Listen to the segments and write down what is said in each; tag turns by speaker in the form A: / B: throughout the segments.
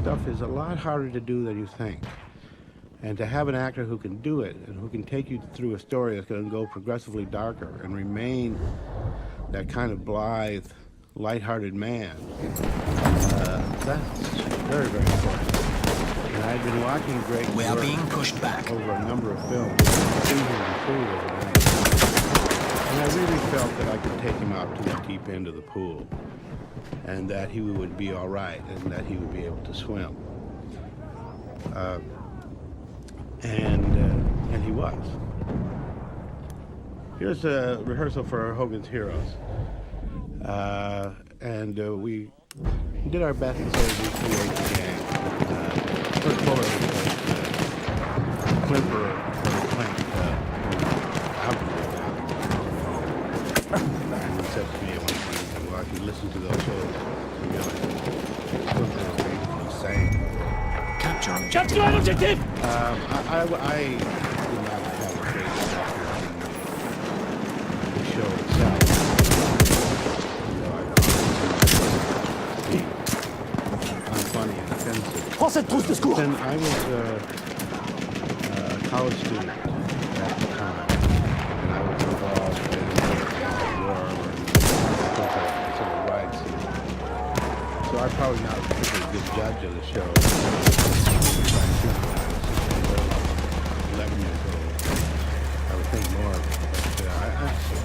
A: stuff is a lot harder to do than you think. And to have an actor who can do it and who can take you through a story that's going to go progressively darker and remain that kind of blithe, lighthearted man, that's very, very important. And I've been watching Greg
B: We are being pushed back
A: over a number of films, and I really felt that I could take him out to the deep end of the pool, and that he would be all right, and that he would be able to swim. And he was. Here's a rehearsal for Hogan's Heroes. We did our best to sort of recreate the gang. First Fuller was Climper and he said to me at one point, well, if you listen to those shows, you realize Climper is basically insane.
B: Capture
C: objective!
A: I did not have a great record in the show itself. I'm funny and offensive.
C: Prends cette trousse de secours!
A: Then I was a college student at the time, and I was involved in war and civil rights. So I'm probably not a particularly good judge of the show. 11 years old. I would think more of it.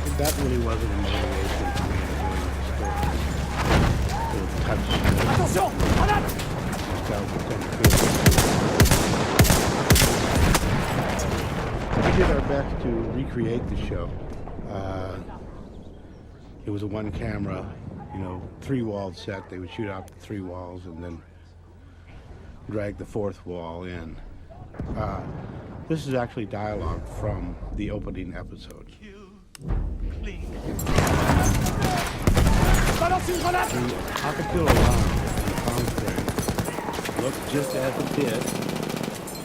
A: But that really wasn't a motivation for me to doing the story. To touch.
C: Attention! Grenade!
A: We did our best to recreate the show. It was a one-camera, three-walled set. They would shoot out the three walls and then drag the fourth wall in. This is actually dialogue from the opening episode. The Acapulco line in Palm Springs looked just as it did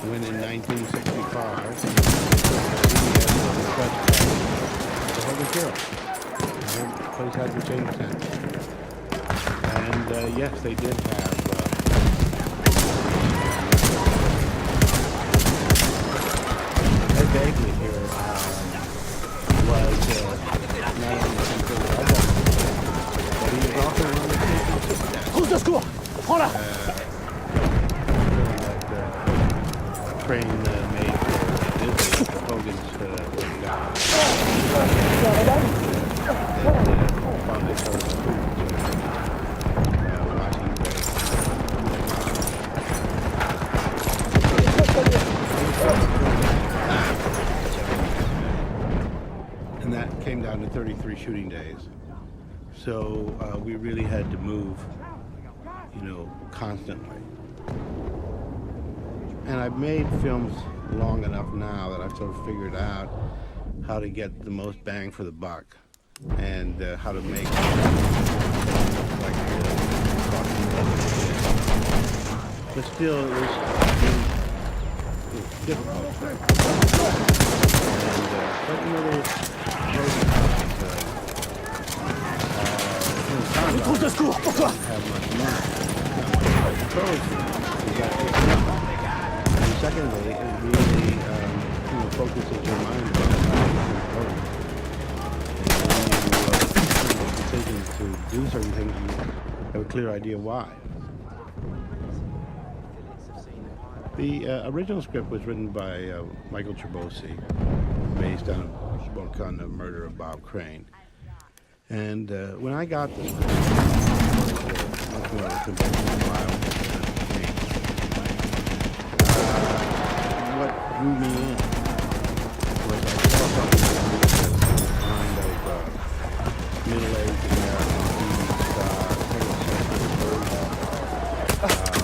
A: when in 1965 the Hogan's Heroes. The place hadn't changed since. And yes, they did have vaguely here was not only something that I got, but he was also one of the
C: Trousse de secours! Prends-la!
A: Train made for Disney, the Hogan's and that came down to 33 shooting days. So we really had to move, constantly. And I've made films long enough now that I've sort of figured out how to get the most bang for the buck and how to make but still it was difficult. And,
C: Une trousse de secours, pour toi!
A: And secondly, it really focuses your mind on decisions to do certain things, you have a clear idea why. The original script was written by Michael Trebosi, based on a book on the murder of Bob Crane. And when I got the script, much more of a conventional violence. What drew me in was I saw something that kind of middle-aged American movie star,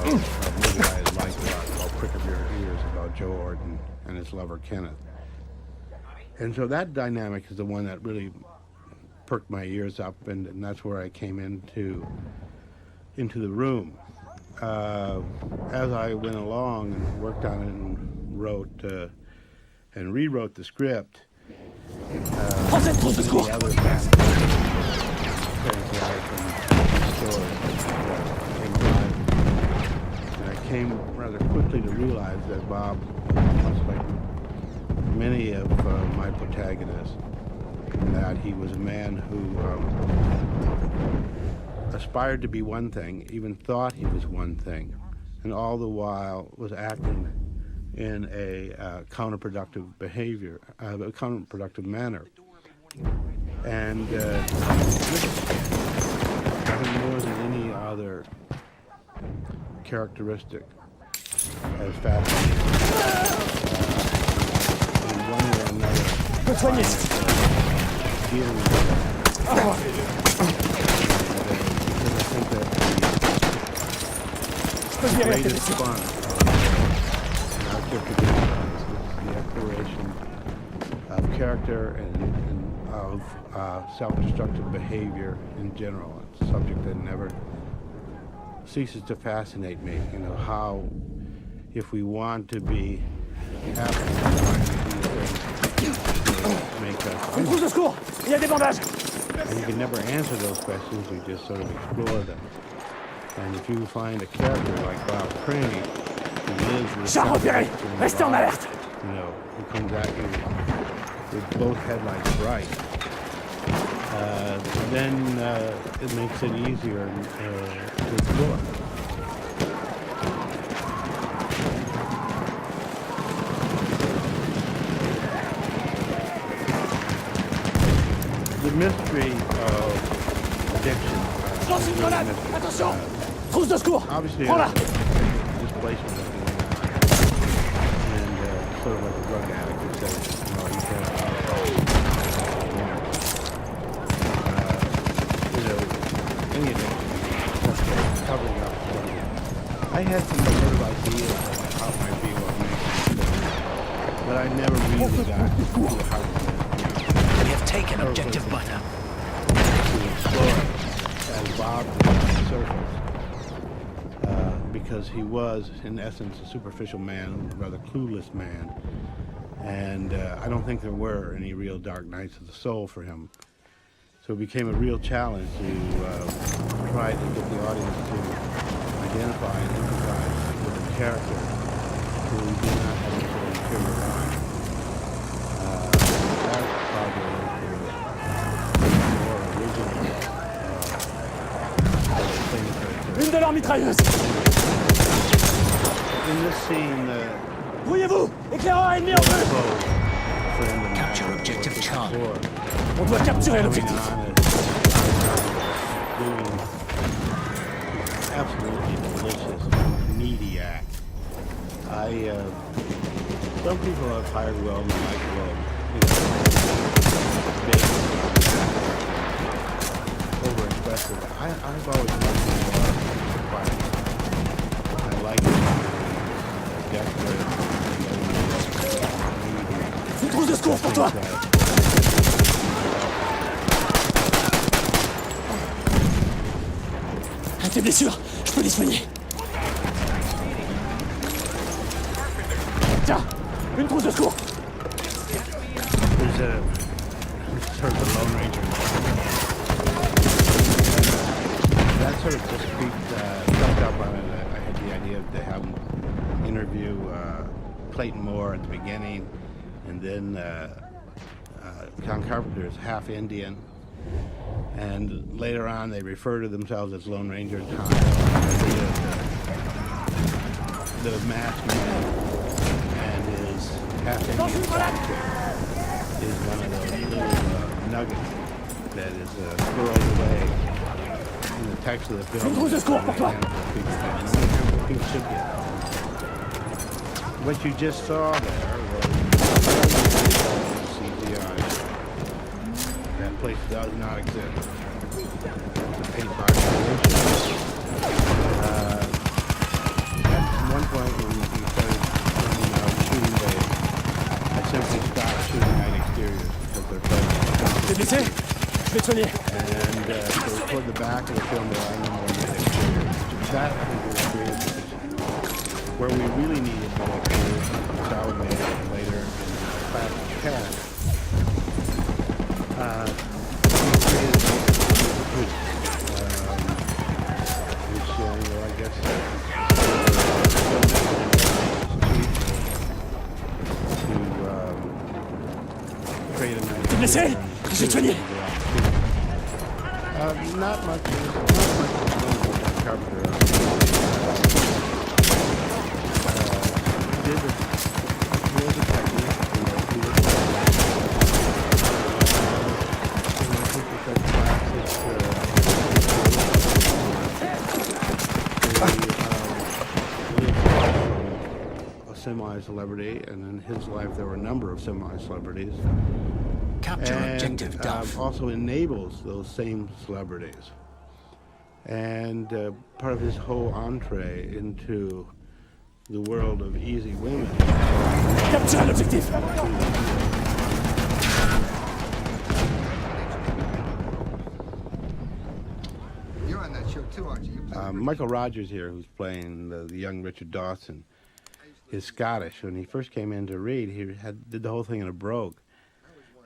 A: a movie I liked a lot called Prick of Your Ears about Joe Orton and his lover Kenneth. And so that dynamic is the one that really perked my ears up, and that's where I came into the room. As I went along and worked on it and wrote and rewrote the script,
C: Prends cette trousse de secours!
A: the other factors came to life and story came alive. And I came rather quickly to realize that Bob, much like many of my protagonists, that he was a man who aspired to be one thing, even thought he was one thing, and all the while was acting in a counterproductive behavior, a counterproductive manner. And I think more than any other characteristic as fascinating in one way or another dealing with that. Because I think that the greatest fun in our is the exploration of character and of self-destructive behavior in general. It's a subject that never ceases to fascinate me. You know, how if we want to be happy, make us.
C: Une trousse de secours. Il y a des bandages.
A: And you can never answer those questions, you just sort of explore them. And if you find a character like Bob Crane, who lives with
C: Char repéré. Restez en alerte.
A: you know, who comes at you with both headlights bright, then it makes it easier to explore. The mystery of addiction.
C: Lance une grenade. Attention. Trousse de secours.
A: Obviously,
C: Prends-la.
A: displacement is going on. And sort of like a drug addict who says, you know, you can't any addiction, covering up something. I had some sort of ideas of how it might be what makes it, but I never really got to how
B: We have taken objective butter.
A: to explore as Bob did on the surface, because he was, in essence, a superficial man, a rather clueless man, and I don't think there were any real dark nights of the soul for him. So it became a real challenge to try to get the audience to identify and empathize with a character who did not have any sort of interior mind. That probably was the more original things that
C: Une de leurs mitrailleuses.
A: in this scene,
C: Brouillez-vous. Éclaireur ennemi en vue.
B: Capture objective Charlie.
C: On doit capturer
A: Going
C: l'objectif.
A: on and doing absolutely delicious, meaty act. Some people have hired well and like well, you know, big, overexpressive. I've always liked it more quiet. I like it desperate.
C: Une trousse de secours pour toi. Tes blessures, je peux les soigner. Tiens, une trousse de secours.
A: There's a sort of a Lone Ranger. That sort of just jumped up on it. I had the idea to have him interview Clayton Moore at the beginning, and then John Carpenter is half Indian. And later on, they refer to themselves as Lone Ranger Tom. The masked man and his half-Indian sidekick is one of those little nuggets that is squirreled away in the text of the film. People should get. What you just saw there was CGI. That place does not exist. Paint by at one point when we started shooting days, I simply stopped shooting night exteriors because they're closed.
C: T'es blessé? Je vais te soigner.
A: And so toward the back of the film there are no more night exteriors. That I think was creative decision. Where we really needed night exteriors, Sal made it later in Plastic Cat. Which, I guess
C: blessé? Je vais te soigner.
A: Not much. Carpenter. He was a technique. A semi-celebrity, and in his life there were a number of semi-celebrities.
B: Capture objective
A: And
B: Duff.
A: also enables those same celebrities. And part of his whole entree into the world of easy women.
C: Capturez l'objectif.
D: You're on that show too, aren't you? You play
A: Michael Rogers here, who's playing the young Richard Dawson, is Scottish. When he first came in to read, he did the whole thing in a brogue.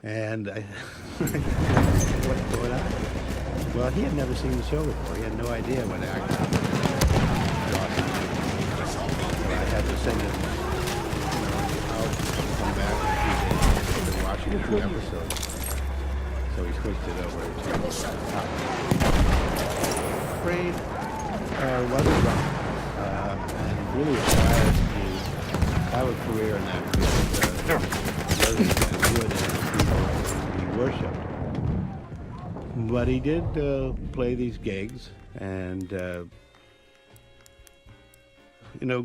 A: And I, what's going on? Well, he had never seen the show before. He had no idea what actor Dawson was. So I had to send him, out and come back in a few days. He'd been watching a few episodes. So he switched it over to Afraid wasn't wrong. And really aspired to have a career in that field. Wasn't as good as he worshipped. But he did play these gigs, and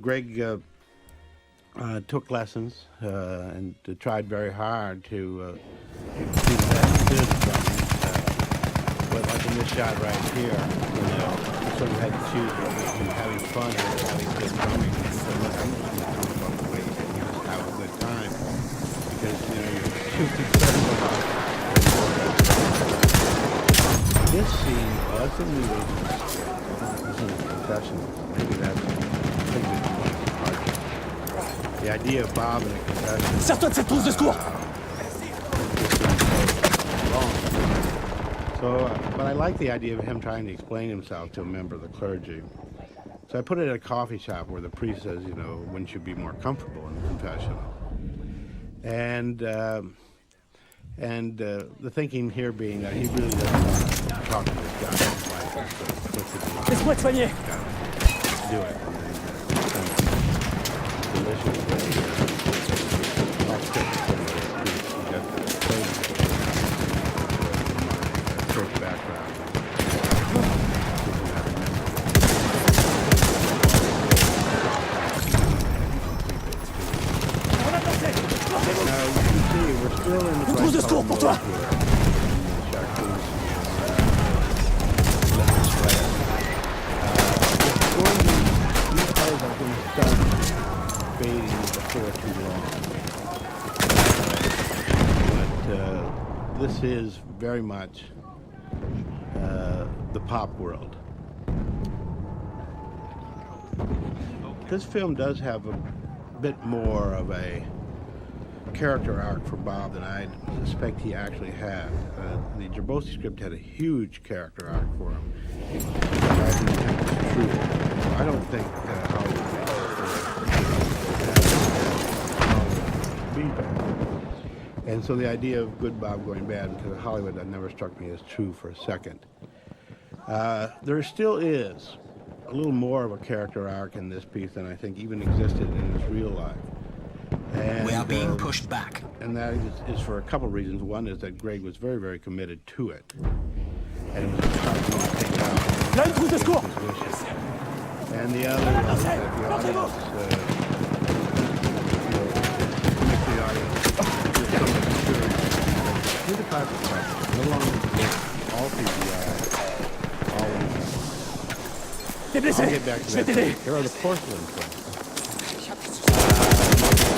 A: Greg took lessons and tried very hard to do the best he could from it. But like in this shot right here, sort of had to choose between having fun and having good drumming. So I'm not talking about the way you just have a good time, because you're too concerned about this scene wasn't really a confessional. Maybe that's a good departure. The idea of Bob in a confession.
C: Sers-toi de cette trousse de secours.
A: So, but I like the idea of him trying to explain himself to a member of the clergy. So I put it at a coffee shop where the priest says, wouldn't you be more comfortable in the confessional? And the thinking here being that he really doesn't want to talk to this guy.
C: Laisse-moi te soigner.
A: Do it. Delicious. Church background. Now you can see we're still in the
C: Une trousse de secours pour toi.
A: This is very much the pop world. This film does have a bit more of a character arc for Bob than I suspect he actually had. The Gerbosi script had a huge character arc for him. I think it's true. I don't think Hollywood feedback. And so the idea of good Bob going bad because of Hollywood, that never struck me as true for a second. There still is a little more of a character arc in this piece than I think even existed in his real life. And,
B: We are being pushed back.
A: And that is for a couple of reasons. One is that Greg was very, very committed to it. And it was hard to take out
C: Là, une trousse de secours.
A: his wishes. And the other was that the audience, make the audience feel so much security. Here's the classic question. No longer all CGI, all women.
C: T'es blessé.
A: I'll get back to
C: Je vais
A: that.
C: t'aider.
A: There are the porcelain films.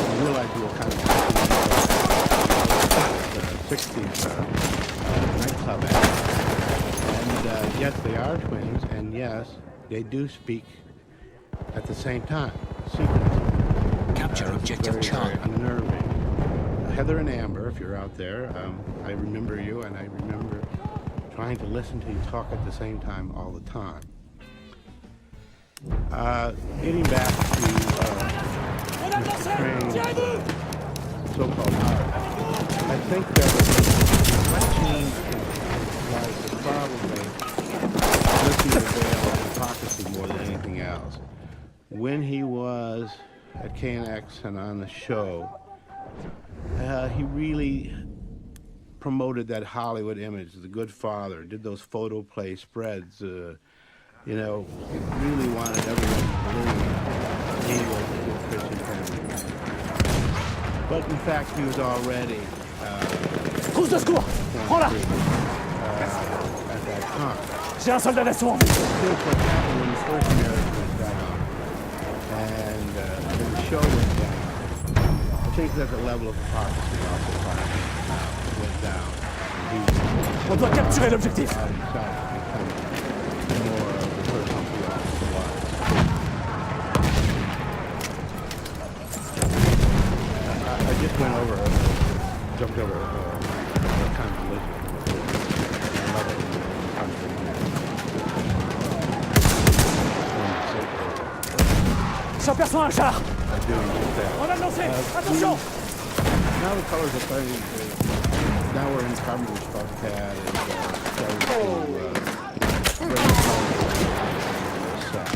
A: I realized we were kind of 60s nightclub act. And yes, they are twins, and yes, they do speak at the same time. Sequence.
B: Capture objective
A: Very, very
B: Charlie.
A: unnerving. Heather and Amber, if you're out there, I remember you, and I remember trying to listen to you talk at the same time all the time. Getting back to Mr. Crane's so-called art, I think that changed his life was probably lifting the veil of hypocrisy more than anything else. When he was at KNX and on the show, he really promoted that Hollywood image, the good father, did those photo play spreads, you know, really wanted everyone to believe he was a good Christian family. But in fact, he was already
C: Trousse de secours. Prends-la.
A: at that time.
C: J'ai un soldat d'assaut en vue.
A: Here's what happened when the first marriage went down and when the show went down. I think that the level of hypocrisy also went down. He
C: On doit capturer l'objectif.
A: allowed himself to become more of the person he also was. I just jumped over what kind of religion it was. Another country.
C: J'aperçois un char.
A: Doing just that.
C: On a lancé. Attention.
A: Now the colors are starting to. Now we're in carbon response pad and starting to bring the set.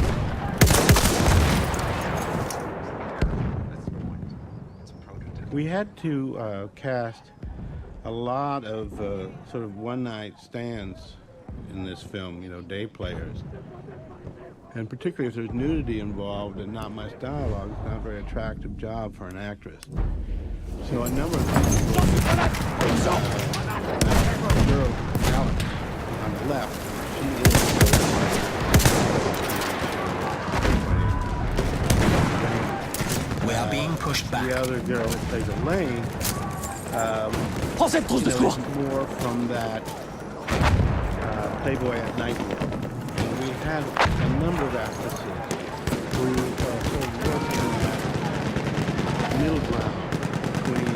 A: We had to cast a lot of sort of one-night stands in this film, you know, day players. And particularly if there's nudity involved and not much dialogue, it's not a very attractive job for an actress. So a number of people, girl, Alex, on the left, she is
B: We are being pushed back.
A: the other girl who plays Elaine,
C: Prends cette trousse de secours.
A: is more from that Playboy at Night world. And we had a number of actresses who sort of worked in that middle ground between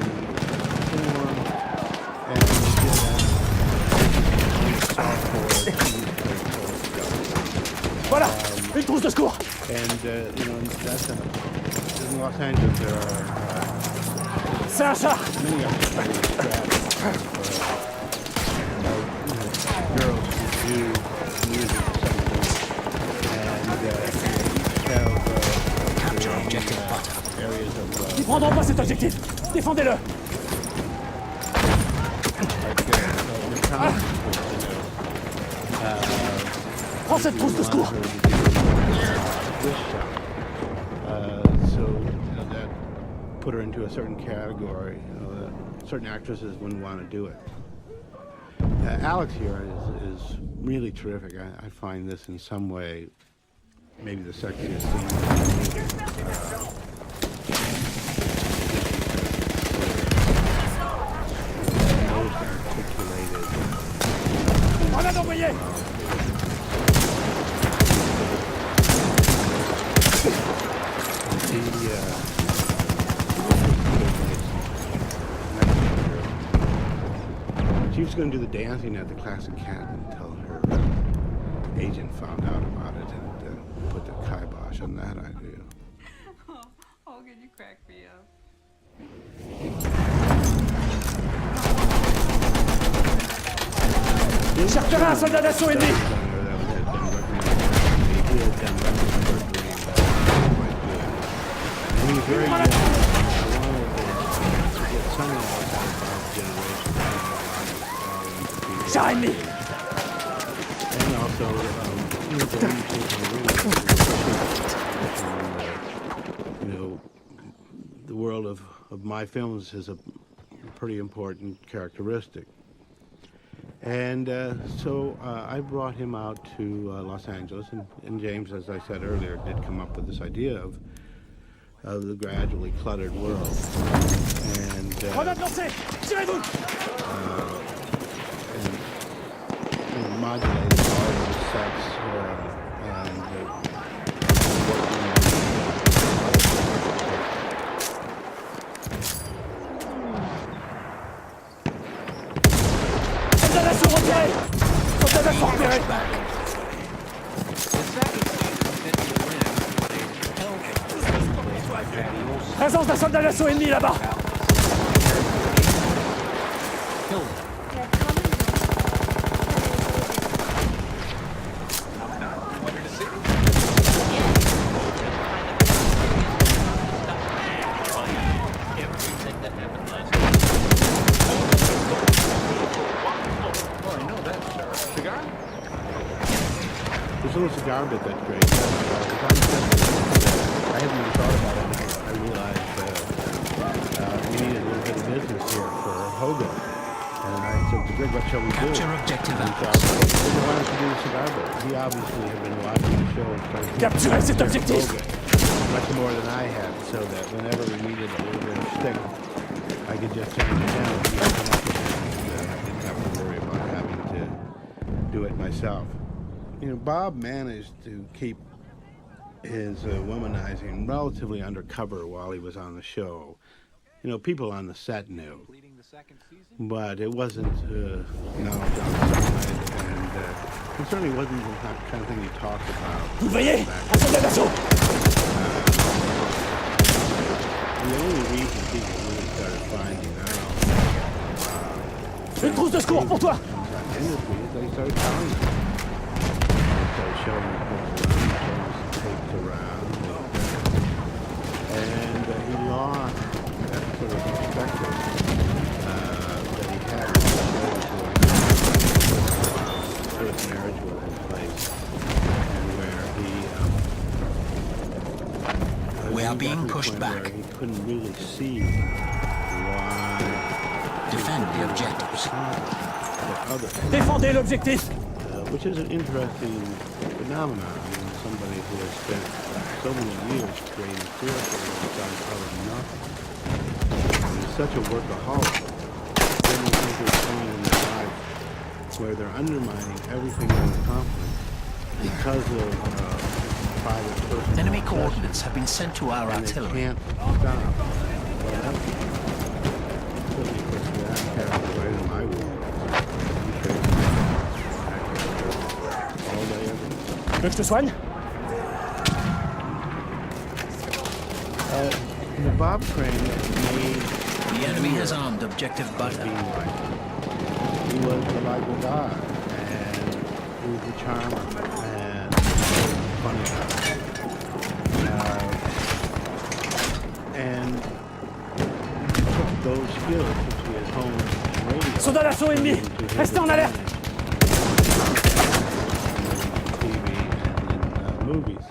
A: porn and softcore.
C: Voilà. Une trousse de secours.
A: And you know, that's in Los Angeles there are
C: C'est un char.
A: many opportunities to grab girls who do music and
B: Capture objective butter.
A: areas of
C: Ils prendront pas cet objectif. Défendez-le. Prends cette trousse de secours.
A: So you know, that put her into a certain category. You know, that certain actresses wouldn't want to do it. Alex here is really terrific. I find this in some way maybe the sexiest scene. Most articulated.
C: On a d'envoyé. She was going to do the dancing at the Classic Cat until her agent found out about it and put the kibosh on that idea.
E: Oh, can you crack me up?
C: J'ai repéré un soldat d'assaut ennemi.
A: He was very young. I wanted to get someone else out of our generation.
C: Char ennemi.
A: And also, you know, the you know, the world of my films is a pretty important characteristic. And so I brought him out to Los Angeles, and James, as I said earlier, did come up with this idea of the gradually cluttered world. And,
C: Grenade lancée. Tirez-vous.
A: and modulated all those sets and
C: Soldat d'assaut retiré. Soldat d'assaut repéré. Présence d'un soldat d'assaut ennemi là-bas.
B: Killed.
F: They're coming
A: cigar bit that's great. I hadn't even thought about it until I realized we needed a little bit of business here for Hogan. And I said, Greg, what shall we do?
B: Capture objective
A: And
B: apples.
A: he wanted to do the cigar bit. He obviously had been watching the show and started
F: Capturez cet objectif!
A: Hogan much more than I had, so that whenever we needed a little bit of stick, I could just change it down and come up with it. And I didn't have to worry about having to do it myself. You know, Bob managed to keep his womanizing relatively undercover while he was on the show. You know, people on the set knew, but it wasn't knowledge outside, and it certainly wasn't the kind of thing you talked about.
F: Vous voyez? Un soldat d'assaut!
A: The only reason people really started finding out
F: Une trousse de secours pour toi!
A: industry is they started telling them. They started showing the books around, showing the tapes around, and he lost that sort of perspective that he had when his marriage was in place, and where he
B: We are being
A: got to the
B: pushed
A: point
B: back.
A: where he couldn't really see why
B: Defend the objectives.
A: others.
F: Défendez l'objectif!
A: Which is an interesting phenomenon. I mean, somebody who has spent so many years creating theater and done probably nothing. And is such a workaholic. Then you think there's someone in their life where they're undermining everything in the conflict because of private personal
B: Enemy
A: obsession,
B: coordinates have been sent to our
A: and they
B: artillery.
A: can't stop. Well, that's certainly puts that character right in my world. All day, every day.
F: Tu veux que je te soigne?
A: The Bob train made
B: The enemy has armed objective butter.
A: being like. He was the likable guy, and he was the charmer, and funny guy. And he took those skills which he had honed in radio.
F: Soldat d'assaut ennemi!
A: into his
F: Restez en alerte!
A: advantage in TV and in movies.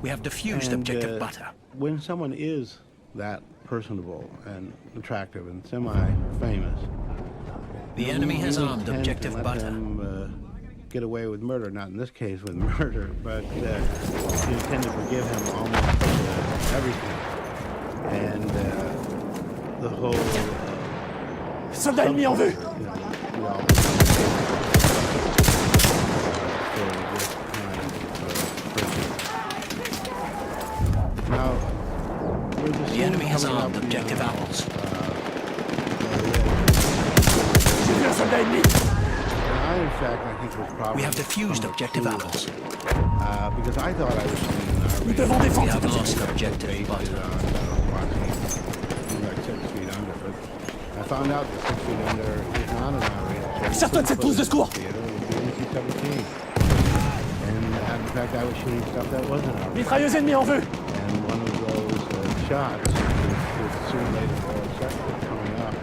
B: We have diffused
A: And,
B: objective butter.
A: When someone is that personable and attractive and semi-famous,
B: The enemy has
A: you
B: armed
A: tend to
B: objective
A: let
B: butter.
A: them, get away with murder. Not in this case with murder, but you tend to forgive him almost everything. And the whole
F: Soldat ennemi en vue!
A: you know, we always for this kind of person. Now, there's a
B: The
A: scene
B: enemy has
A: coming
B: armed
A: up
B: objective
A: now,
B: apples.
F: J'ai vu un soldat ennemi!
A: I, in fact, I think was probably
B: We have diffused
A: somewhat
B: objective
A: foolish,
B: apples.
A: because I thought I was seeing
F: Nous devons
B: We
F: défendre
B: have
F: cet
B: lost
F: objectif!
B: objective
A: based it
B: butter.
A: on watching like 6 feet under, but I found out that 6 feet under is not an outrage.
F: Sers-toi de cette trousse de secours!
A: Theater would be NC-17. And in fact, I was shooting stuff that wasn't outrage.
F: Mitrailleuse ennemie en vue!
A: And one of those shots was soon later coming up.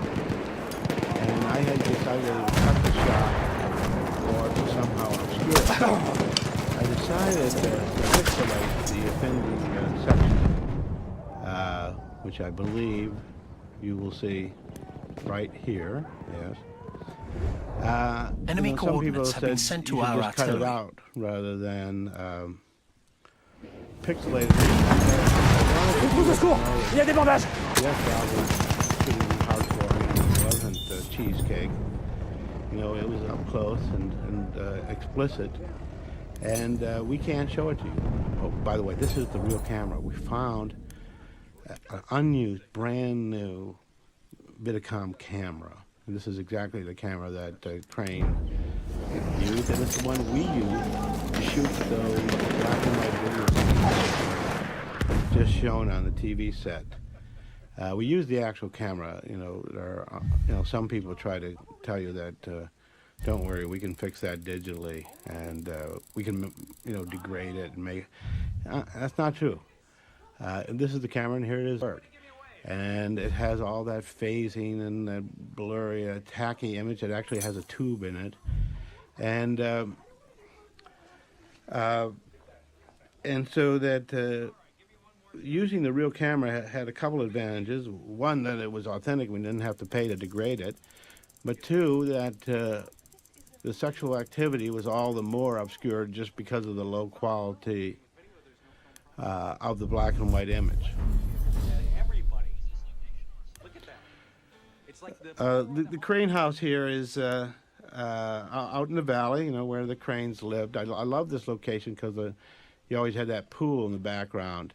A: And I had decided to cut the shot or to somehow obscure it. I decided to pixelate the offending section, which I believe you will see right here. Yes.
B: Enemy
A: some people
B: coordinates have been
A: said
B: sent
A: you
B: to
A: should
B: our
A: just cut it
B: artillery.
A: out rather than pixelate it.
F: Une trousse de secours! Il y a des bandages!
A: Yes, Bob was pretty hardcore. It wasn't cheesecake. You know, it was up close and explicit. And we can't show it to you. Oh, by the way, this is the real camera. We found an unused, brand new Vidicom camera. And this is exactly the camera that Crane used, and it's the one we use to shoot those black and white videos just shown on the TV set. We use the actual camera. You know, some people try to tell you that don't worry, we can fix that digitally, and we can, degrade it and make. That's not true. This is the camera, and here it is. And it has all that phasing and that blurry, tacky image. It actually has a tube in it. And so that using the real camera had a couple advantages. One, that it was authentic. We didn't have to pay to degrade it. But two, that the sexual activity was all the more obscured just because of the low quality of the black and white image. The Crane House here is out in the valley, where the Cranes lived. I love this location because you always had that pool in the background,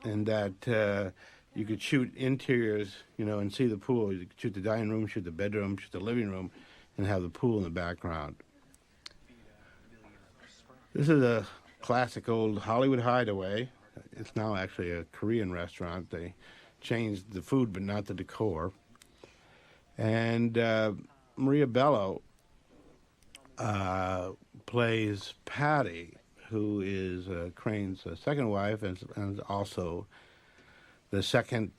A: and that you could shoot interiors, and see the pool. You could shoot the dining room, shoot the bedroom, shoot the living room, and have the pool in the background. This is a classic old Hollywood hideaway. It's now actually a Korean restaurant. They changed the food but not the decor. And Maria Bello plays Patty, who is Crane's second wife and also the second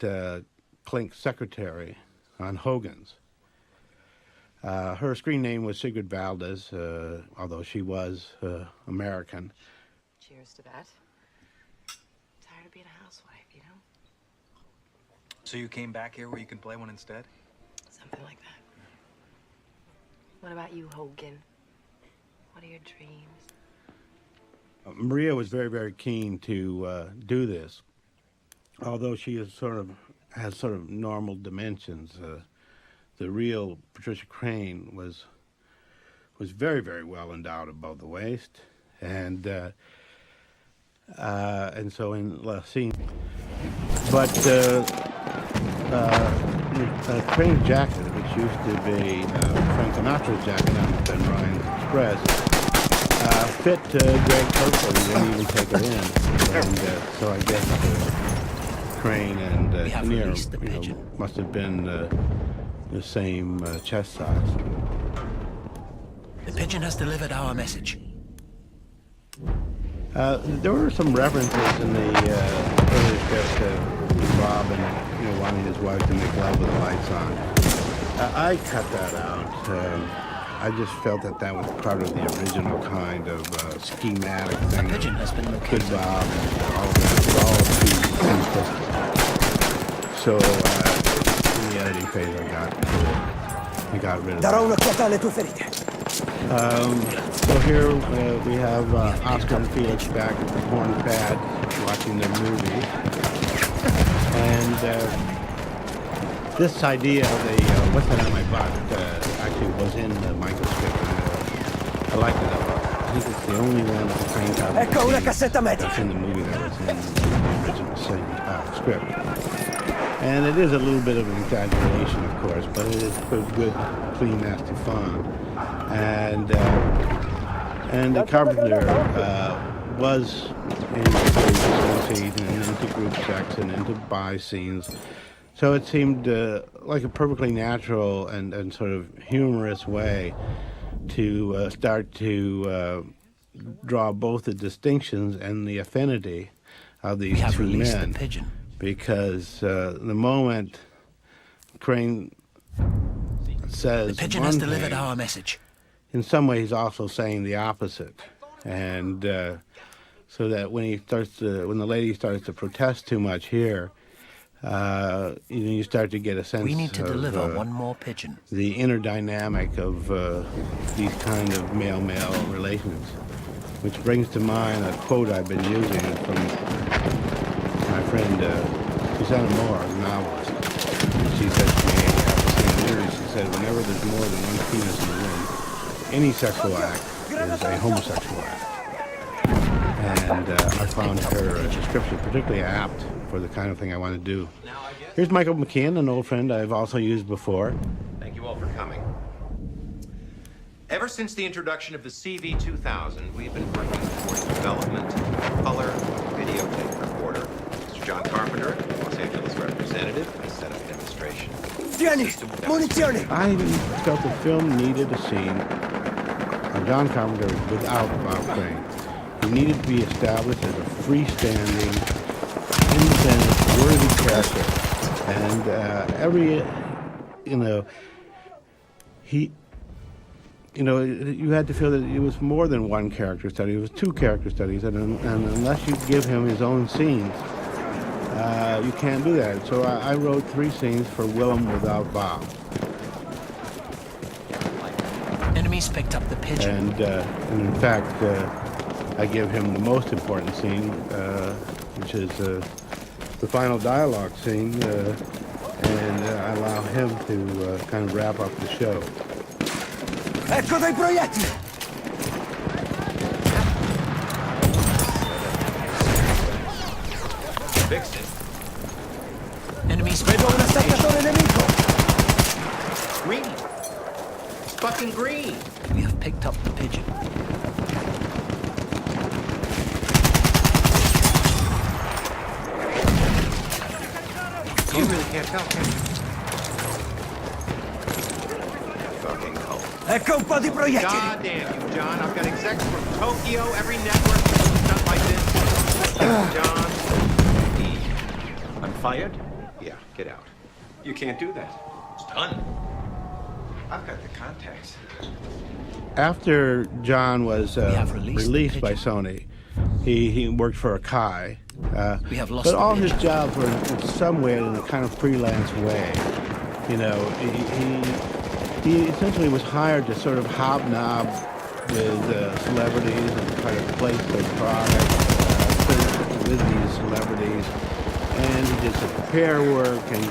A: Klink secretary on Hogan's. Her screen name was Sigrid Valdez, although she was American.
G: Cheers to that. Tired of being a housewife, you know?
H: So you came back here where you can play one instead?
G: Something like that. What about you, Hogan? What are your dreams?
A: Maria was very, very keen to do this, although she has sort of normal dimensions. The real Patricia Crane was very, very well endowed above the waist, and so in the scene. But Crane's jacket, which used to be Frank Sinatra's jacket on the Ben Ryan's Express, fit Greg perfectly. He didn't even take it in, and so I guess Crane and Kinnear, must have been the same chest size.
B: The pigeon has delivered our message.
A: There were some references in the early script to Bob and wanting his wife to make love with the lights on. I cut that out. I just felt that was part of the original kind of schematic thing.
B: A pigeon has been located.
A: Good Bob and all of that was all too simplistic. So in the editing phase, I got rid of
F: Darò
A: that.
F: un'occhiata alle tue ferite.
A: So here we have Oscar and Felix back at the Horn Pad watching their movie. And this idea of the what's that on my butt actually was in the Michael script. And, I liked it a lot. I think it's the only one of the Crane copy
F: Ecco una cassetta medica.
A: that's in the movie that was in the original script. And it is a little bit of an exaggeration, of course, but it is good, clean, nasty fun. And the Carpenter was into association and into group sex and into bi scenes. So it seemed like a perfectly natural and sort of humorous way to start to draw both the distinctions and the affinity of these
B: We have
A: two
B: released
A: men.
B: the pigeon.
A: Because the moment Crane says
B: The pigeon
A: one
B: has delivered
A: thing,
B: our message.
A: in some ways also saying the opposite, and so that when the lady starts to protest too much here, you start to get a sense.
B: We need to
A: of,
B: deliver one more pigeon.
A: the inner dynamic of these kind of male-male relations, which brings to mind a quote I've been using from my friend Susanna Moore, the novelist. She said to me after seeing the movie, she said, whenever there's more than one penis in the room, any sexual act is a homosexual act. And I found her description particularly apt for the kind of thing I want to do. Here's Michael McKean, an old friend I've also used before.
I: Thank you all for coming. Ever since the introduction of the CV2000, we've been working towards development of color videotape recorder. Mr. John Carpenter, Los Angeles representative, has set up a demonstration.
F: Tieni, munizioni.
A: I felt the film needed a scene of John Carpenter without Bob Crane. He needed to be established as a freestanding, independent, worthy character. And you know, you had to feel that it was more than one character study. It was two character studies, and unless you give him his own scenes, you can't do that. So I wrote 3 scenes for Willem without Bob.
B: Enemies picked up the pigeon.
A: And in fact, I give him the most important scene, which is the final dialogue scene, and I allow him to kind of wrap up the show.
F: Ecco dei proiettili!
I: Fixed it.
B: Enemies
F: Vedo un attaccatore nemico!
I: Green. It's fucking green.
B: We have picked up the pigeon.
I: You really can't tell, can you? Fucking cult.
F: Ecco un po' di proiettili!
I: God damn you, John. I've got execs from Tokyo, every network doing stuff like this. John. I'm fired? Yeah, get out. You can't do that. It's done. I've got the contacts.
A: After John was
B: have released
A: released by
B: the
A: Sony, he worked for Akai.
B: We have lost
A: But
B: the
A: all his
B: pigeon.
A: jobs were in some way in a kind of freelance way. You know, he essentially was hired to sort of hobnob with celebrities and try to place their products with these celebrities. And he did some repair work, and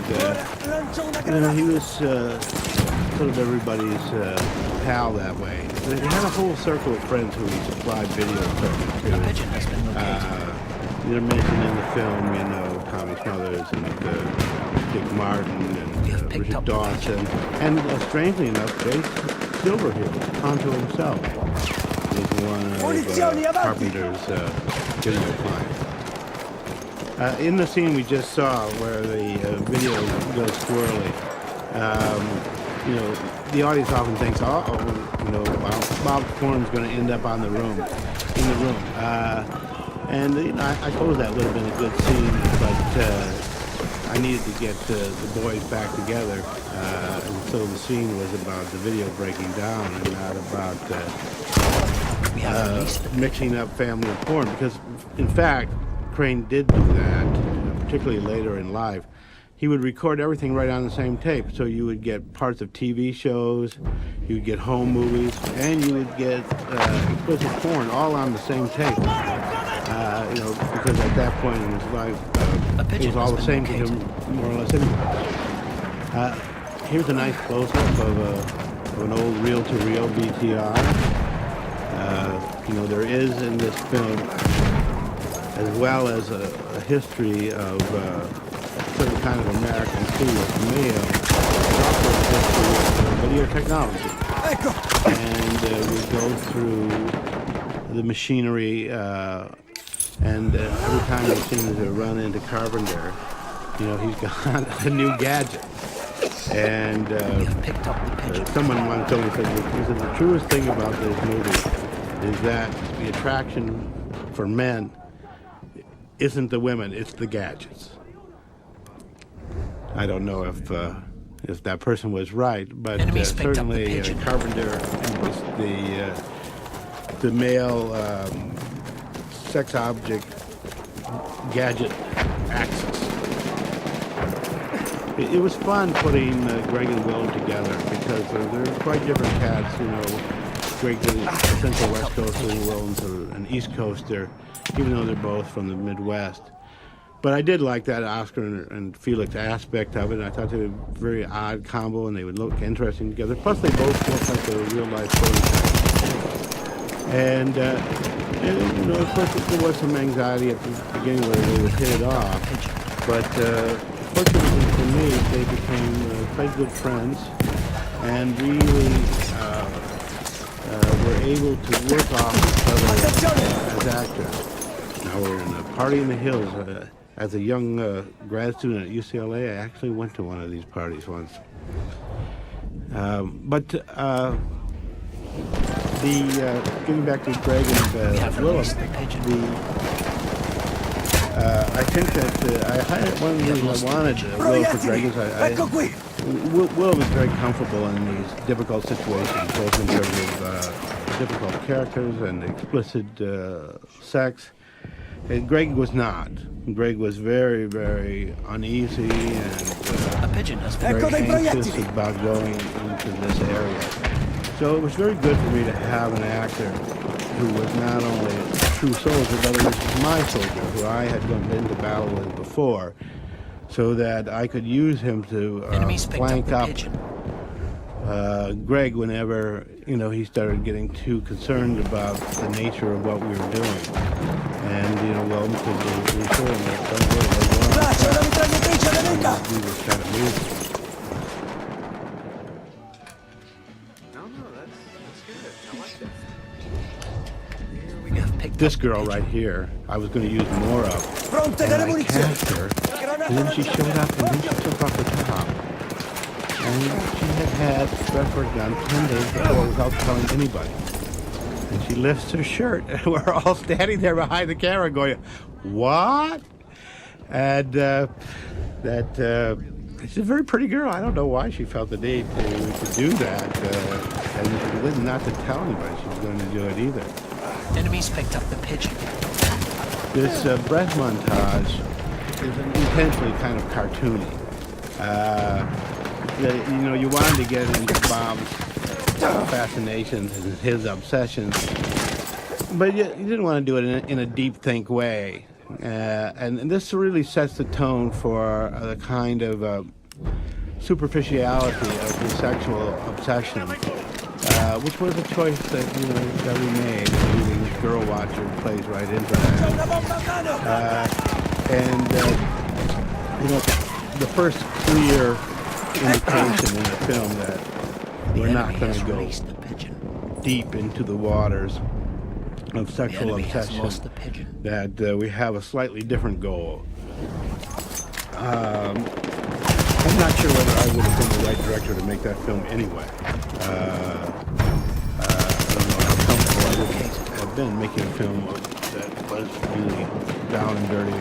F: Lancio una
A: you know,
F: granata!
A: he was sort of everybody's pal that way. He had a whole circle of friends who he supplied video equipment
B: The
A: to.
B: pigeon has been located.
A: They're mentioned in the film, you know, Tommy Smothers and Dick Martin
B: We have
A: and
B: picked
A: Richard
B: up the
A: Dawson. And strangely enough, Jake Silverhill, Tonto himself, is one
F: Munizioni,
A: of
F: avanti!
A: Carpenter's video clients. In the scene we just saw where the video goes swirly, you know, the audience often thinks, uh-oh, you know, Bob Corn's going to end up in the room. And you know, I suppose that would have been a good scene, but I needed to get the boys back together, and so the scene was about the video breaking down and not about
B: We have released the
A: mixing up family and porn. Because, in fact, Crane did do that, particularly later in life. He would record everything right on the same tape, so you would get parts of TV shows, you would get home movies, and you would get explicit porn all on the same tape. You know, because at that point in his life, it was all the same to him, more or less anyway. Here's a nice close-up of an old reel-to-reel VTR. You know, there is in this film, as well as a history of certain kind of American serious mail, also a history of video technology.
F: Ecco!
A: And we go through the machinery, and every time we seem to run into Carpenter, you know, he's got a new gadget. And
B: We have picked up the pigeon.
A: someone once told me, said, the truest thing about this movie is that the attraction for men isn't the women, it's the gadgets. I don't know if that person was right, but
B: Enemies picked up the
A: certainly
B: pigeon.
A: Carpenter was the male sex object gadget axis. It was fun putting Greg and Will together because they're quite different cats, you know. Greg's a Central West Coaster and Will's an East Coaster, even though they're both from the Midwest. But I did like that Oscar and Felix aspect of it. I thought they were a very odd combo, and they would look interesting together. Plus, they both look like the real-life prototypes. And you know, of course, there was some anxiety at the beginning where they would hit it off. But fortunately for me, they became quite good friends, and really were able to work off each other as actors. Now we're in a party in the hills. As a young grad student at UCLA, I actually went to one of these parties once. Getting back to Greg and Willem, I think that I hired one of the reasons I wanted Will for Greg is
F: Ecco qui!
A: Will was very comfortable in these difficult situations, both in terms of difficult characters and explicit sex. And Greg was not. Greg was very, very uneasy and
B: A pigeon has been.
A: very
F: Ecco dei
A: anxious
F: proiettili.
A: about going into this area. So it was very good for me to have an actor who was not only a true soldier, but who was my soldier, who I had been to battle with before, so that I could use him to
B: Enemies picked up
A: flank
B: the
A: up
B: pigeon.
A: Greg whenever, he started getting too concerned about the nature of what we were doing. And, well, because we were showing that don't worry,
F: Là, c'è una mitragliatrice nemica!
A: we were kind of moving.
I: No, that's good. I like that.
B: We have picked
A: This
B: up the
A: girl
B: pigeon.
A: right here, I was going to use more of.
F: Pronte
A: And
F: le
A: I
F: munizioni!
A: cast her, and then she showed up, and then she took off the top. And she had Redford done 10 days before without telling anybody. And she lifts her shirt, and we're all standing there behind the camera going, what? And she's a very pretty girl. I don't know why she felt the need to do that. And she didn't not to tell anybody she was going to do it either.
B: Enemies picked up the pigeon.
A: This breath montage is intentionally kind of cartoony. You wanted to get into Bob's fascinations and his obsessions, but you didn't want to do it in a deep think way. And this really sets the tone for the kind of superficiality of the sexual obsession, which was a choice that we made. Using Girl Watcher plays right into that.
F: Una bomba a mano!
A: The first clear indication in the film that
B: The
A: we're
B: enemy
A: not going
B: has
A: to go
B: released the pigeon.
A: deep into the waters of
B: The
A: sexual
B: enemy has
A: obsession,
B: lost the pigeon.
A: that we have a slightly different goal. I'm not sure whether I would have been the right director to make that film anyway. I don't know how comfortable I would have been making a film that was really down and dirty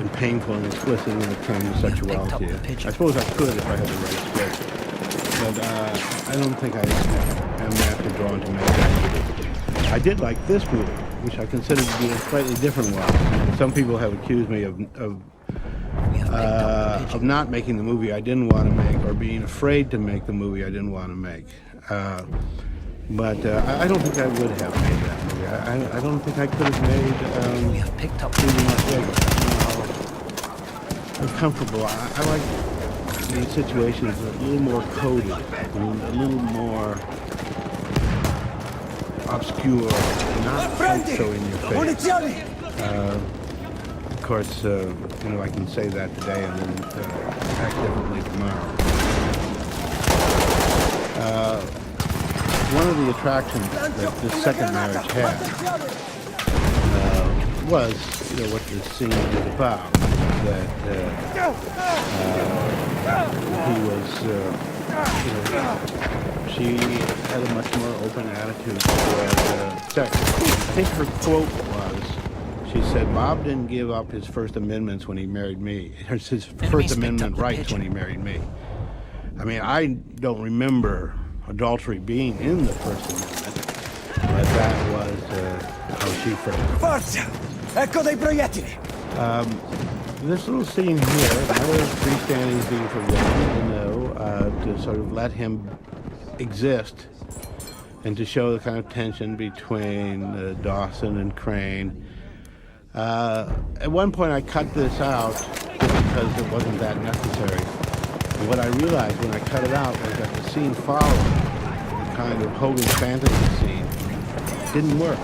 A: and painful and explicit when it came to sexuality. I suppose I could if I had the right script, but I don't think I am naturally drawn to make that movie. I did like this movie, which I consider to be a slightly different one. Some people have accused me of
B: We have picked up the pigeon.
A: not making the movie I didn't want to make, or being afraid to make the movie I didn't want to make. But I don't think I would have made that movie. I don't think I could have made
B: We have picked up the
A: really
B: pigeon.
A: uncomfortable. I like these situations a little more coded, a little more obscure, not quite
F: Prendi!
A: so in your face.
F: Munizioni!
A: Of course, I can say that today and then act differently tomorrow. One of the attractions that this second marriage had was, what the scene was about. That he was, she had a much more open attitude toward sex. I think her quote was, she said, Bob didn't give up his First Amendments when he married me. His First Amendment rights when he married me. I mean, I don't remember adultery being in the First Amendment, but that was how she phrased it.
F: Forza! Ecco dei proiettili!
A: This little scene here, another freestanding scene for William, to sort of let him exist and to show the kind of tension between Dawson and Crane. At one point I cut this out just because it wasn't that necessary. And what I realized when I cut it out was that the scene following, the kind of Hogan's fantasy scene, didn't work.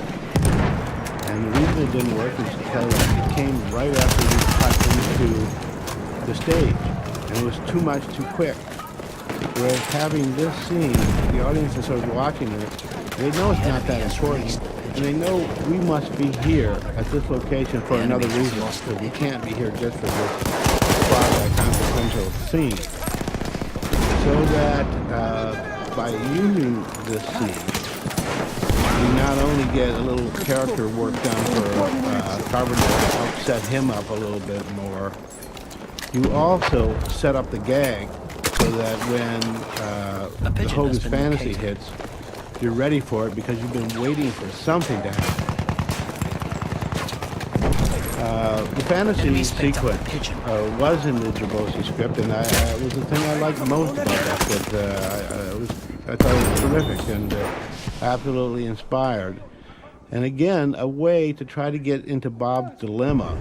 A: And the reason it didn't work is because it came right after we cut into the stage. And it was too much too quick. Whereas having this scene, the audience is sort of watching it, they know it's not that important. And they know we must be here at this location for another reason. Because we can't be here just for this quasi-consequential scene. So that by using this scene, we not only get a little character work done for Carpenter to help set him up a little bit more, you also set up the gag so that when the
B: pigeon
A: Hogan's
B: has been
A: Fantasy
B: located.
A: hits, you're ready for it because you've been waiting for something to happen. The fantasy
B: Enemies picked up the
A: sequence
B: pigeon.
A: was in the Jabosi script, and it was the thing I liked most about that script. I thought it was terrific and absolutely inspired. And again, a way to try to get into Bob's dilemma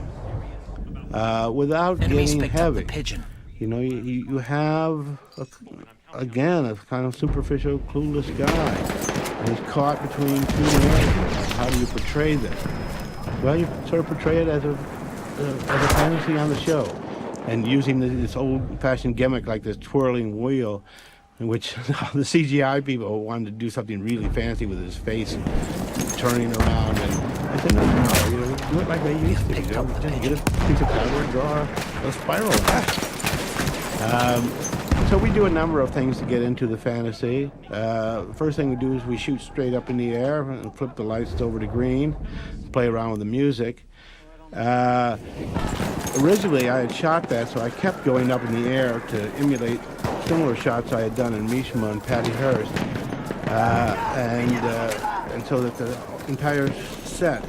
A: without
B: Enemies
A: getting
B: picked up
A: heavy.
B: the pigeon.
A: You know, you have, again, a kind of superficial, clueless guy. And he's caught between two narratives. How do you portray this? Well, you sort of portray it as a fantasy on the show. And using this old-fashioned gimmick like this twirling wheel, in which the CGI people wanted to do something really fancy with his face turning around. And I said, no, you know, do it like they used to. You know, just get a piece of powder and draw a spiral. So we do a number of things to get into the fantasy. First thing we do is we shoot straight up in the air and flip the lights over to green, play around with the music. Originally I had shot that, so I kept going up in the air to emulate similar shots I had done in Mishima and Patty Hearst. And so that the entire set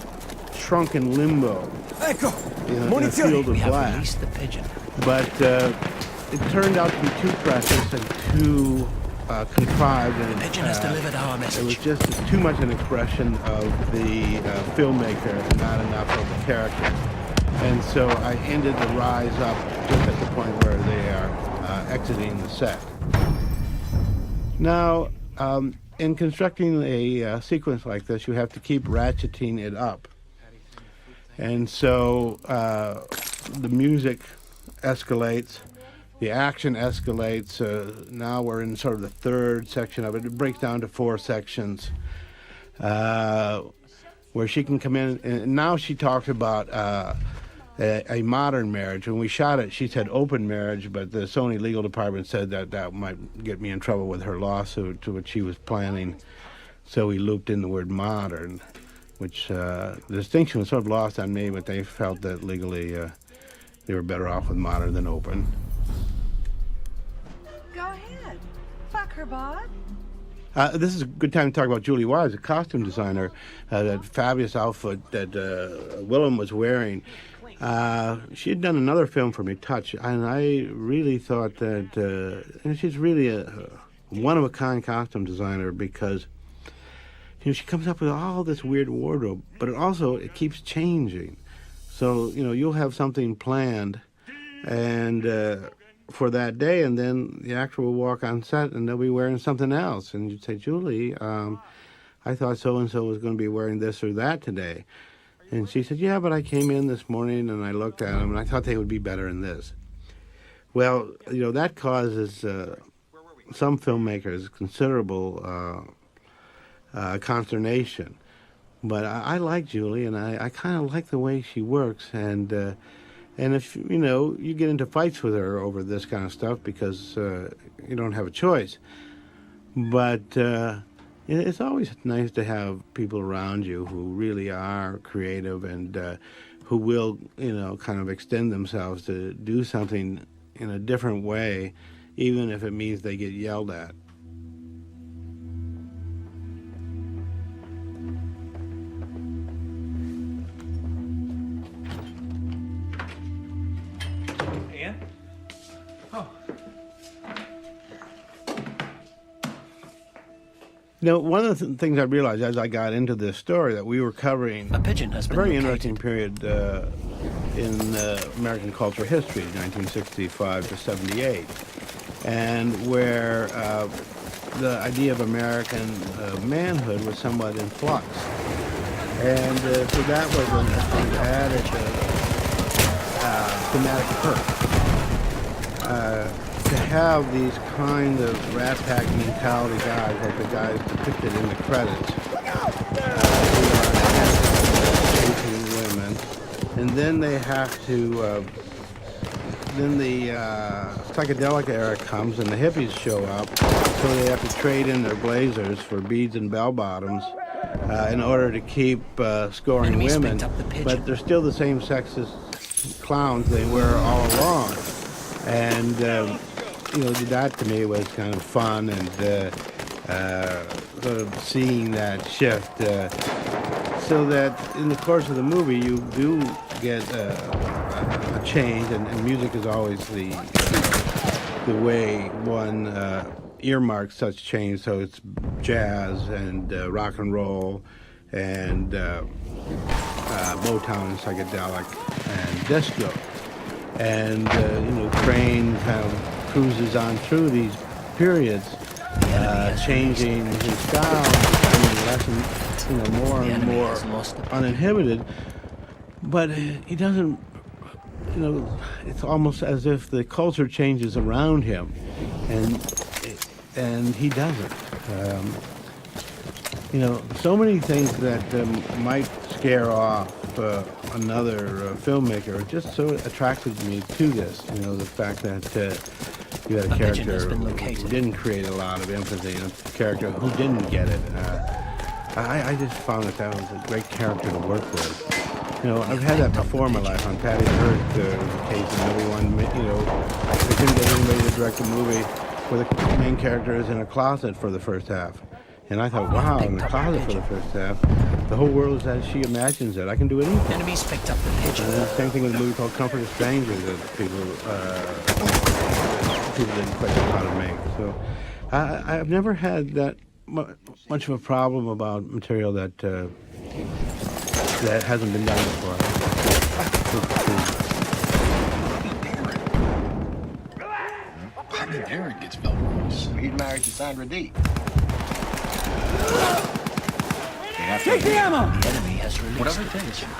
A: shrunk in limbo
F: Ecco,
A: in a
F: munizioni.
A: field
B: We
A: of
B: have
A: black.
B: released the pigeon.
A: But it turned out to be too precious and too contrived. And,
B: The pigeon has delivered our
A: it was
B: message.
A: just too much an expression of the filmmaker and not enough of the character. And so I ended the rise up just at the point where they are exiting the set. Now, in constructing a sequence like this, you have to keep ratcheting it up. And so the music escalates, the action escalates. Now we're in sort of the third section of it. It breaks down to 4 sections where she can come in. And now she talked about a modern marriage. When we shot it, she said open marriage, but the Sony legal department said that might get me in trouble with her lawsuit, to which she was planning. So we looped in the word modern, which the distinction was sort of lost on me, but they felt that legally they were better off with modern than open.
E: Go ahead. Fuck her, Bob.
A: This is a good time to talk about Julie Wise, a costume designer. That fabulous outfit that Willem was wearing. She had done another film for me, Touch, and I really thought that she's really a one-of-a-kind costume designer because you know, she comes up with all this weird wardrobe, but it keeps changing. So, you know, you'll have something planned and for that day, and then the actor will walk on set and they'll be wearing something else. And you'd say, Julie, I thought so-and-so was going to be wearing this or that today. And she said, yeah, but I came in this morning and I looked at them and I thought they would be better in this. Well, you know, that causes some filmmakers considerable consternation. But I like Julie, and I kind of like the way she works. And if, you know, you get into fights with her over this kind of stuff because you don't have a choice. But it's always nice to have people around you who really are creative and who will, you know, kind of extend themselves to do something in a different way, even if it means they get yelled at.
H: Ann? Oh.
A: You know, one of the things I realized as I got into this story that we were covering
B: A pigeon has
A: a
B: been
A: very
B: located.
A: interesting period in American cultural history, 1965 to 78, and where the idea of American manhood was somewhat in flux. And so that was an added thematic perk. To have these kind of rat pack mentality guys, like the guys depicted in the credits, who are chasing women, and then they have to, then the psychedelic era comes and the hippies show up, so they have to trade in their blazers for beads and bell-bottoms in order to keep scoring
B: Enemies
A: women,
B: picked up the pigeon.
A: but they're still the same sexist clowns they were all along. And that to me was kind of fun, and sort of seeing that shift, so that in the course of the movie you do get a change, and music is always the way one earmarks such change. So it's jazz and rock and roll and Motown and psychedelic and disco. And Crane kind of cruises on through these periods, changing his style, becoming less and more and more uninhibited. But he doesn't. It's almost as if the culture changes around him, and he doesn't. So many things that might scare off another filmmaker just so attracted me to this. The fact that you had a character who didn't create a lot of empathy, and a character who didn't get it. I just found that was a great character to work with. I've had that before in my life. On Patty Hearst, there was a case, and everyone, they couldn't get anybody to direct a movie where the main character is in a closet for the first half. And I thought, wow, in the closet for the first half, the whole world is as she imagines it. I can do anything.
B: Enemies picked up the pigeon.
A: Same thing with a movie called Comfort of Strangers that people didn't quite know how to make. So I've never had that much of a problem about material that hasn't been done before.
F: Bobby Darin gets Bill Rose.
D: He's married to Sandra Dee.
F: Take the ammo!
B: The enemy has released
H: Whatever
B: the
H: it takes.
B: pigeon.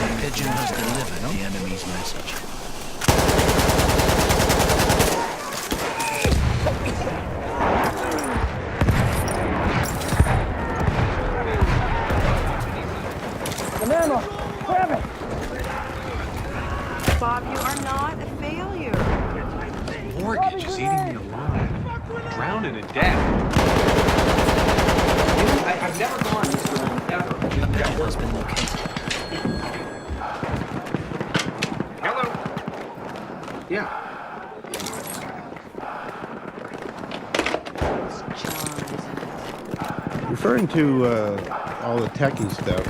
B: The pigeon has delivered the enemy's message.
F: Some ammo! Grab it!
E: Bob, you are not a failure.
H: Mortgage is eating me alive. Drowning in debt. I've never gone this long, ever.
B: The pigeon has been located.
H: Hello? Yeah.
A: Referring to all the techie stuff,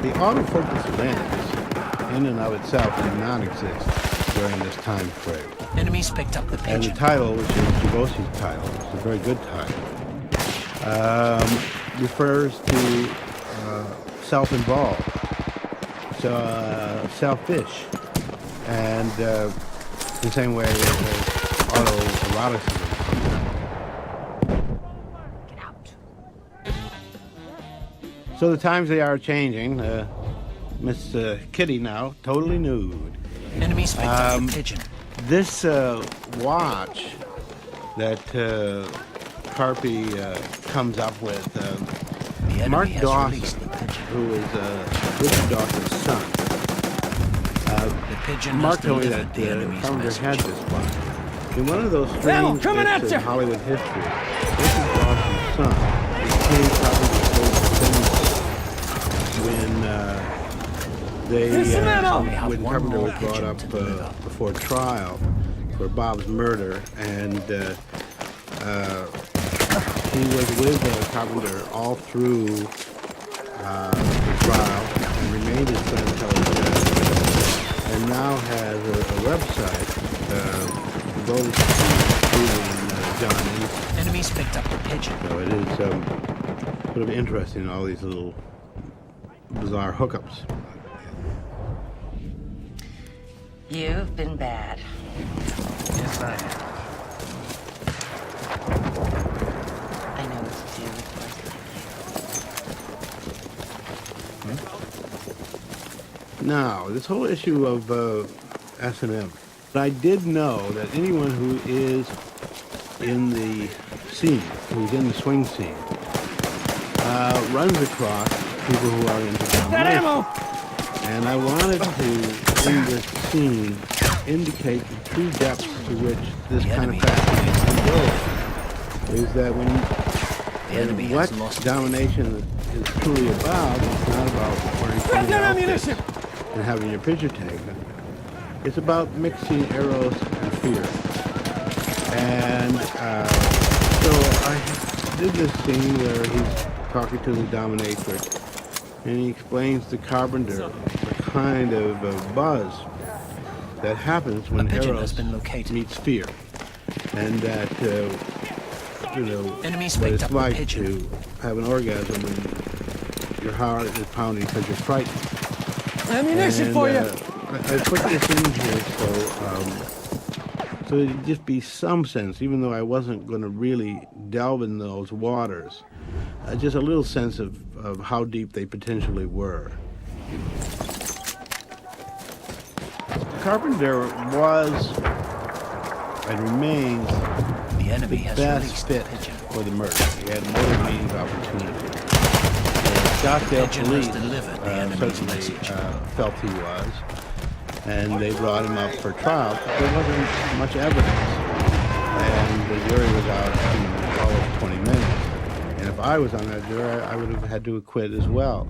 A: the autofocus lens in and of itself did not exist during this time frame.
B: Enemies picked up the
A: And the
B: pigeon.
A: title, which is Jabosi's title, which is a very good title, refers to self-involved, so selfish, and the same way as autoeroticism.
G: Get out.
A: So the times they are changing. Miss Kitty now, totally nude.
B: Enemies picked up the pigeon.
A: This watch that Carpy comes up with,
B: The enemy
A: Mark
B: has
A: Dawson,
B: released the pigeon.
A: who is Richard Dawson's son.
B: The pigeon
A: Mark
B: has
A: told me
B: delivered
A: that
B: the enemy's
A: Carpenter
B: message.
A: had this watch. In one of those
F: Ammo,
A: strange
F: coming at
A: bits
F: ya!
A: of Hollywood history, Richard Dawson's son became Carpenter's when
F: Here's some ammo!
A: when
B: One
A: Carpenter
B: more
A: was brought
B: pigeon
A: up
B: to deliver.
A: before trial for Bob's murder, and he was with Carpenter all through the trial and remained his son until his death, and now has a website devoted to John Easton.
B: Enemies picked up the pigeon.
A: So it is sort of interesting, all these little bizarre hookups.
E: You've been bad.
H: Yes, I am.
E: I know what to do with boys like you.
A: Now, this whole issue of S&M, I did know that anyone who is in the scene, who's in the swing scene, runs across people who are into
F: That
A: domination.
F: ammo!
A: And I wanted to, in this scene, indicate the true depths to which this kind of fashion can go. Is that when what
B: has lost
A: domination is truly about, it's not about wearing
F: Grab
A: funny
F: that
A: outfits
F: ammunition!
A: and having your picture taken. It's about mixing eros and fear. And so I did this scene where he's talking to the dominatrix, and he explains to Carpenter the kind of buzz that happens when
B: pigeon
A: eros
B: has been located.
A: meets fear, and that
B: Enemies
A: what
B: picked
A: it's
B: up the
A: like
B: pigeon.
A: to have an orgasm when your heart is pounding because you're frightened.
J: Ammunition for you.
A: I put this in here so it'd just be some sense, even though I wasn't going to really delve in those waters, just a little sense of how deep they potentially were. Carpenter was and remains
B: The enemy
A: the
B: has
A: best
B: released
A: fit
B: the pigeon.
A: for the murder. He had no means opportunity. Scottsdale
B: pigeon
A: police
B: has delivered the enemy's
A: certainly
B: message.
A: felt he was, and they brought him up for trial. But there wasn't much evidence, and the jury was out in all of 20 minutes. And if I was on that jury, I would have had to acquit as well.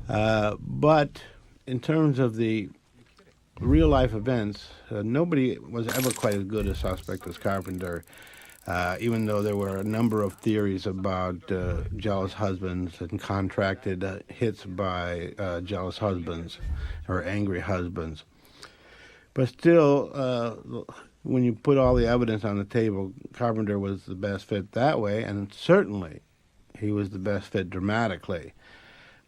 A: But in terms of the real-life events, nobody was ever quite as good a suspect as Carpenter, even though there were a number of theories about jealous husbands and contracted hits by jealous husbands or angry husbands. But still, when you put all the evidence on the table, Carpenter was the best fit that way, and certainly he was the best fit dramatically.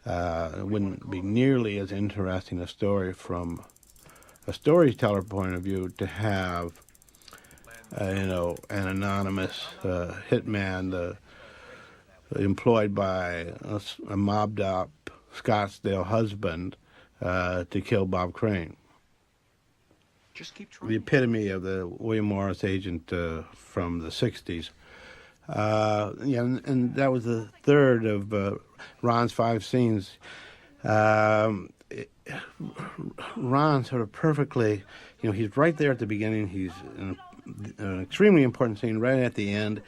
A: It wouldn't be nearly as interesting a story from a storyteller point of view to have, an anonymous hitman employed by a mobbed-up Scottsdale husband to kill Bob Crane.
H: Just keep trying.
A: The epitome of the William Morris agent from the 60s. And that was the third of Ron's 5 scenes. Ron sort of perfectly, he's right there at the beginning. He's in an extremely important scene right at the end.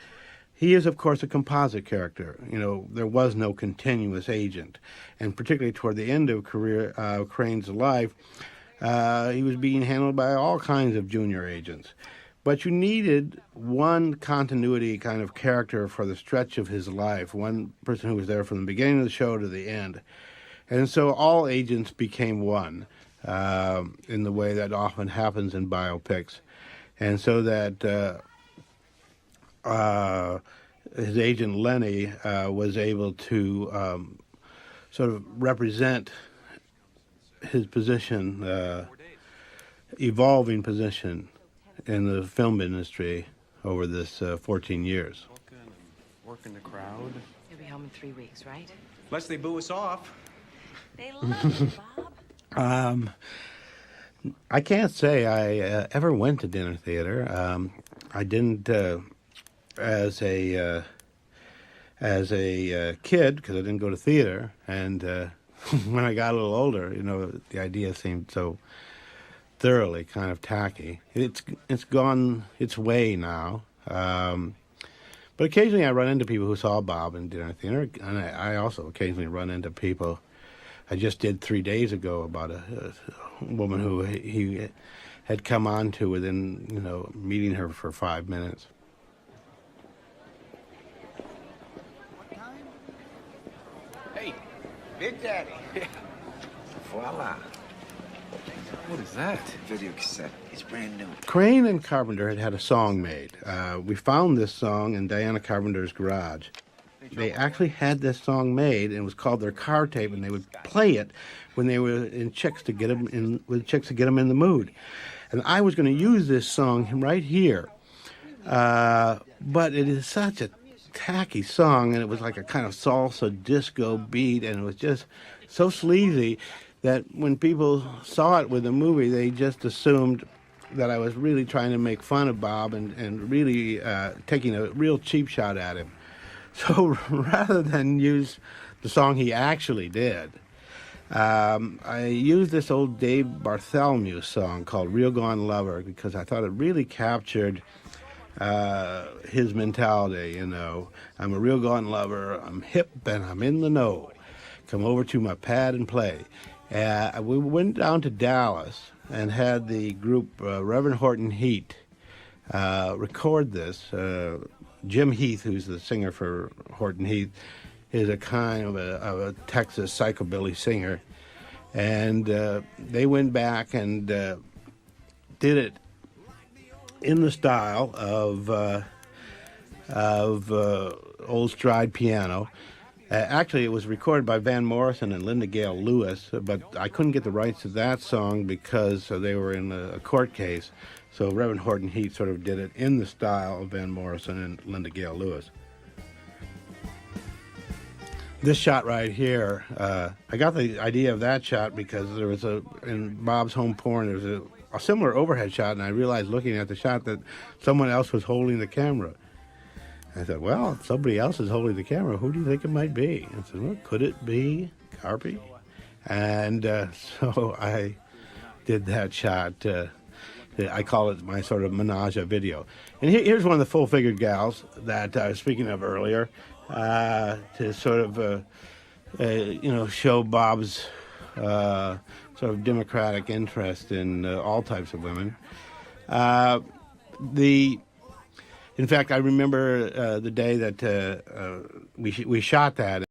A: He is, of course, a composite character. There was no continuous agent. And particularly toward the end of Crane's life, he was being handled by all kinds of junior agents. But you needed one continuity kind of character for the stretch of his life, one person who was there from the beginning of the show to the end. And so all agents became one in the way that often happens in biopics. And so that his agent Lenny was able to sort of represent his position, evolving position in the film industry over this 14 years.
H: Working the crowd.
G: You'll be home in 3 weeks, right?
H: Unless they boo us off.
E: They love you, Bob.
A: I can't say I ever went to dinner theater. I didn't as a kid because I didn't go to theater, and when I got a little older, the idea seemed so thoroughly kind of tacky. It's gone its way now. But occasionally I run into people who saw Bob in dinner theater, and I also occasionally run into people. I just did 3 days ago about a woman who he had come on to within, meeting her for 5 minutes.
F: Hey, Big Daddy. Voila.
H: What is that?
F: Video cassette. It's brand new.
A: Crane and Carpenter had a song made. We found this song in Diana Carpenter's garage. They actually had this song made, and it was called their car tape, and they would play it when they were in chicks to get them in the mood. And I was going to use this song right here, but it is such a tacky song, and it was like a kind of salsa disco beat, and it was just so sleazy that when people saw it with the movie, they just assumed that I was really trying to make fun of Bob and really taking a real cheap shot at him. So rather than use the song he actually did, I used this old Dave Bartholomew song called Real Gone Lover because I thought it really captured his mentality, I'm a real gone lover, I'm hip and I'm in the know. Come over to my pad and play. We went down to Dallas and had the group Reverend Horton Heat record this. Jim Heath, who's the singer for Horton Heath, is a kind of a Texas psychobilly singer. And they went back and did it in the style of old stride piano. Actually, it was recorded by Van Morrison and Linda Gale Lewis, but I couldn't get the rights to that song because they were in a court case. So Reverend Horton Heat sort of did it in the style of Van Morrison and Linda Gale Lewis. This shot right here, I got the idea of that shot because there was in Bob's Home Porn, there was a similar overhead shot, and I realized looking at the shot that someone else was holding the camera. I thought, well, if somebody else is holding the camera, who do you think it might be? I said, well, could it be Carpy? And so I did that shot. I call it my sort of menage a video. And here's one of the full-figured gals that I was speaking of earlier, to sort of, show Bob's sort of democratic interest in all types of women. In fact, I remember the day that we shot that.